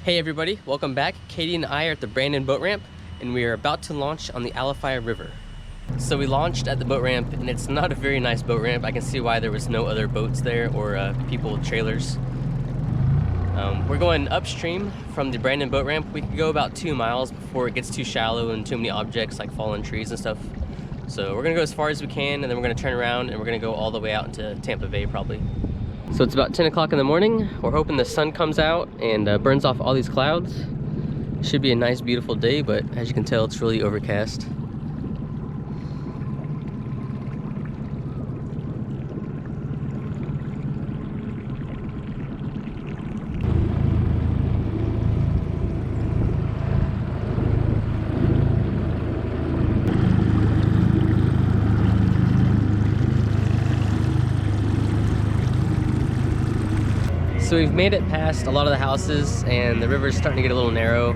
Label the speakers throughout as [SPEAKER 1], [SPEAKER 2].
[SPEAKER 1] Hey everybody, welcome back. Katie and I are at the Brandon boat ramp and we are about to launch on the Alafia River. So we launched at the boat ramp and it's not a very nice boat ramp. I can see why there was no other boats there or people with trailers. We're going upstream from the Brandon boat ramp. We could go about 2 miles before it gets too shallow and too many objects like fallen trees and stuff. So we're gonna go as far as we can and then we're gonna turn around and we're gonna go all the way out into Tampa Bay probably. So it's about 10 o'clock in the morning. We're hoping the sun comes out and burns off all these clouds. Should be a nice, beautiful day, but as you can tell, it's really overcast. So we've made it past a lot of the houses and the river's starting to get a little narrow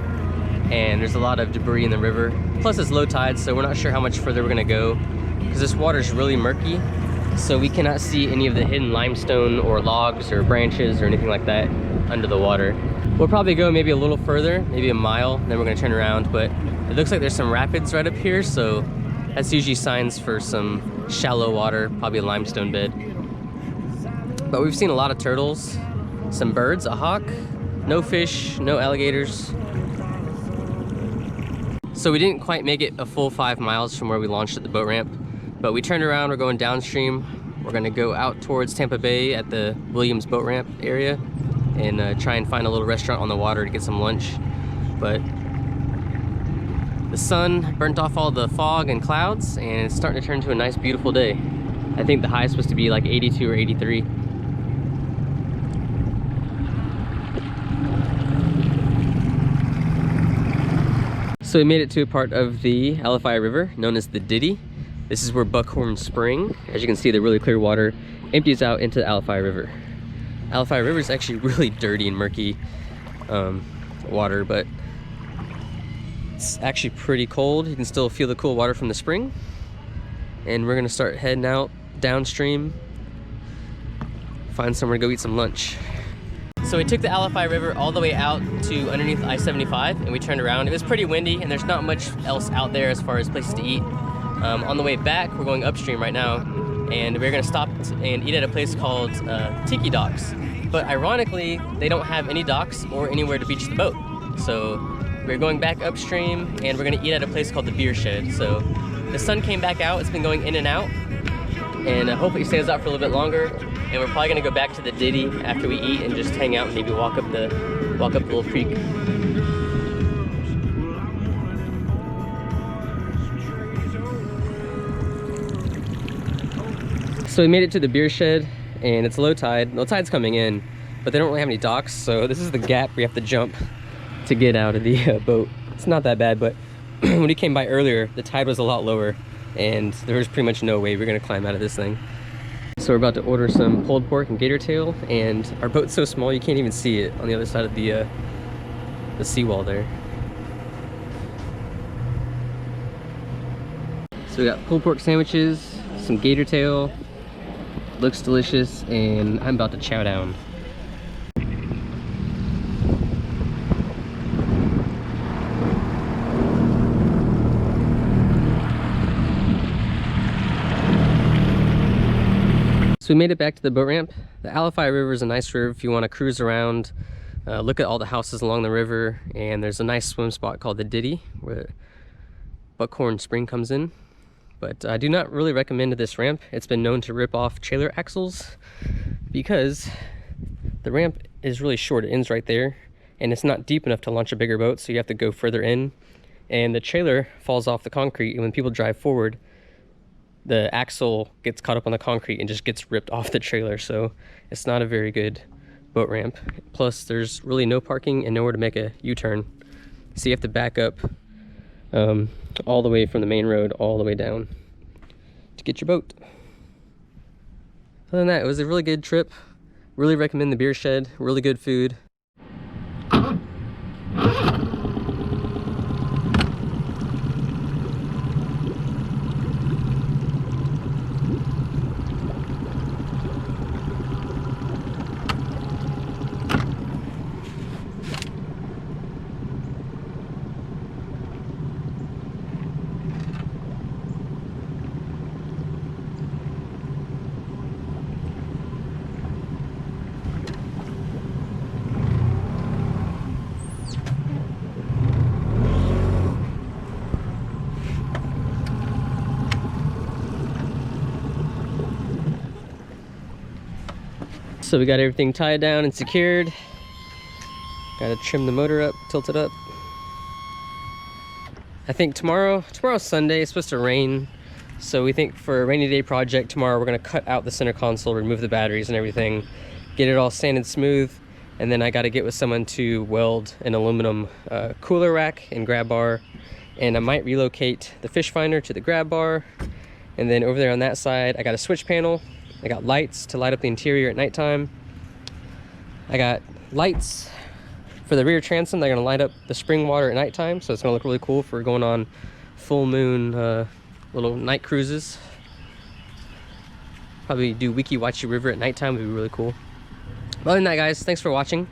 [SPEAKER 1] and there's a lot of debris in the river. Plus it's low tide, so we're not sure how much further we're gonna go because this water is really murky, so we cannot see any of the hidden limestone or logs or branches or anything like that under the water. We'll probably go maybe a little further, maybe a mile, then we're gonna turn around, but it looks like there's some rapids right up here, so that's usually signs for some shallow water, probably a limestone bed. But we've seen a lot of turtles, some birds, a hawk, no fish, no alligators. So we didn't quite make it a full 5 miles from where we launched at the boat ramp, but we turned around, we're going downstream. We're gonna go out towards Tampa Bay at the Williams boat ramp area and try and find a little restaurant on the water to get some lunch. But the sun burnt off all the fog and clouds and it's starting to turn into a nice, beautiful day. I think the high is supposed to be like 82 or 83. So we made it to a part of the Alafia River known as the Ditty. This is where Buckhorn Spring, as you can see, the really clear water empties out into the Alafia River. Alafia River is actually really dirty and murky water, but it's actually pretty cold. You can still feel the cool water from the spring. And we're gonna start heading out downstream, find somewhere to go eat some lunch. So we took the Alafia River all the way out to underneath I-75 and we turned around. It was pretty windy and there's not much else out there as far as places to eat. On the way back, we're going upstream right now and we're gonna stop and eat at a place called Tiki Docks. But ironically, they don't have any docks or anywhere to beach the boat. So we're going back upstream and we're gonna eat at a place called the Beer Shed. So the sun came back out, it's been going in and out and hopefully it stays out for a little bit longer. And we're probably gonna go back to the Ditty after we eat and just hang out and maybe walk up the little creek. So we made it to the Beer Shed and it's low tide. Low tide's coming in, but they don't really have any docks. So this is the gap we have to jump to get out of the boat. It's not that bad, but when we came by earlier, the tide was a lot lower and there was pretty much no way we're gonna climb out of this thing. So we're about to order some pulled pork and gator tail, and our boat's so small you can't even see it on the other side of the seawall there. So we got pulled pork sandwiches, some gator tail, looks delicious, and I'm about to chow down. So we made it back to the boat ramp. The Alafia River is a nice river if you want to cruise around, look at all the houses along the river, and there's a nice swim spot called the Ditty where Buckhorn Spring comes in. But I do not really recommend this ramp. It's been known to rip off trailer axles because the ramp is really short. It ends right there and it's not deep enough to launch a bigger boat, so you have to go further in and the trailer falls off the concrete, and when people drive forward, the axle gets caught up on the concrete and just gets ripped off the trailer. So it's not a very good boat ramp. Plus there's really no parking and nowhere to make a U-turn. So you have to back up all the way from the main road all the way down to get your boat. Other than that, it was a really good trip. Really recommend the Beer Shed, really good food. So we got everything tied down and secured. Gotta trim the motor up, tilt it up. I think tomorrow's Sunday, it's supposed to rain. So we think for a rainy day project tomorrow, we're gonna cut out the center console, remove the batteries and everything, get it all sanded smooth. And then I gotta get with someone to weld an aluminum cooler rack and grab bar. And I might relocate the fish finder to the grab bar. And then over there on that side, I got a switch panel. I got lights to light up the interior at nighttime. I got lights for the rear transom. They're gonna light up the spring water at nighttime. So it's gonna look really cool for going on full moon little night cruises. Probably do Weeki Wachee River at nighttime would be really cool. Other than that, guys, thanks for watching.